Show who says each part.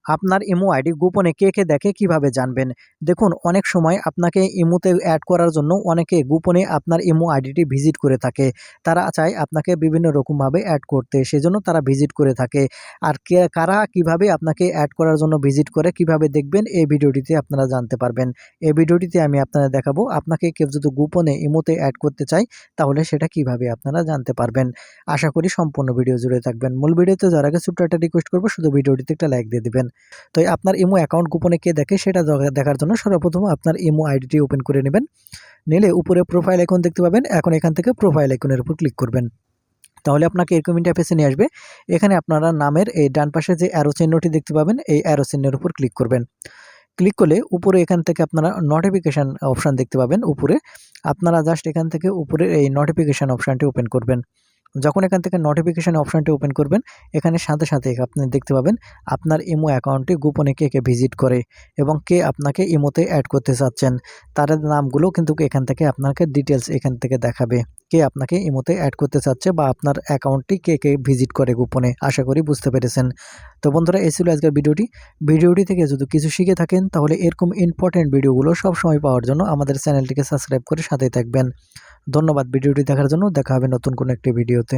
Speaker 1: আপনার imo ID গোপনে কে দেখে কিভাবে জানবেন? দেখুন, অনেক সময় আপনাকে ইমোতে অ্যাড করার জন্য অনেকে গোপনে আপনার ইমো আইডিটি ভিজিট করে থাকে। তারা চায় আপনাকে বিভিন্ন রকমভাবে অ্যাড করতে, সেজন্য তারা ভিজিট করে থাকে। আর কারা কিভাবে আপনাকে অ্যাড করার জন্য ভিজিট করে, কিভাবে দেখবেন এই ভিডিওটিতে আপনারা জানতে পারবেন। এই ভিডিওটিতে আমি আপনাদের দেখাবো, আপনাকে কেউ যদি গোপনে ইমোতে অ্যাড করতে চায় তাহলে সেটা কিভাবে আপনারা জানতে পারবেন। আশা করি সম্পূর্ণ ভিডিও জুড়ে থাকবেন। মূল ভিডিওতে যাওয়ার আগে ছোট্ট একটা রিকোয়েস্ট করব, শুধু ভিডিওটিতে একটা লাইক দিয়ে দিবেন। তো আপনার ইমো অ্যাকাউন্ট গোপনে কে দেখে সেটা দেখার জন্য সর্বপ্রথম আপনার ইমো আইডিটি ওপেন করে নেবেন। নিলে উপরে প্রোফাইল আইকন দেখতে পাবেন। এখন এখান থেকে প্রোফাইল আইকনের উপর ক্লিক করবেন। তাহলে আপনাকে এরকম ইন্টারফেসে নিয়ে আসবে। এখানে আপনারা নামের এই ডান পাশে যে অ্যারো চিহ্নটি দেখতে পাবেন, এই অ্যারো চিহ্নের উপর ক্লিক করবেন। ক্লিক করলে উপরে এখান থেকে আপনারা নোটিফিকেশন অপশন দেখতে পাবেন উপরে। আপনারা জাস্ট এখান থেকে উপরে এই নোটিফিকেশন অপশনটি ওপেন করবেন। যখন এখান থেকে নোটিফিকেশন অপশনটি ওপেন করবেন, এখানে সাথে সাথে আপনি দেখতে পাবেন আপনার ইমো অ্যাকাউন্টে গোপনে কে ভিজিট করে এবং কে আপনাকে ইমোতে অ্যাড করতে চাচ্ছেন, তাদের নামগুলো কিন্তু এখান থেকে আপনাকে ডিটেলস এখান থেকে দেখাবে। কে আপনাকে ইমোতে অ্যাড করতে চাচ্ছে বা আপনার অ্যাকাউন্টটি কে ভিজিট করে গোপনে। আশা করি বুঝতে পেরেছেন। তো বন্ধুরা, এই ছিল আজকের ভিডিওটি থেকে যদি কিছু শিখে থাকেন তাহলে এরকম ইম্পর্টেন্ট ভিডিওগুলো সবসময় পাওয়ার জন্য আমাদের চ্যানেলটিকে সাবস্ক্রাইব করে সাথেই থাকবেন। ধন্যবাদ ভিডিওটি দেখার জন্য। দেখা হবে নতুন কোনো একটি ভিডিওতে।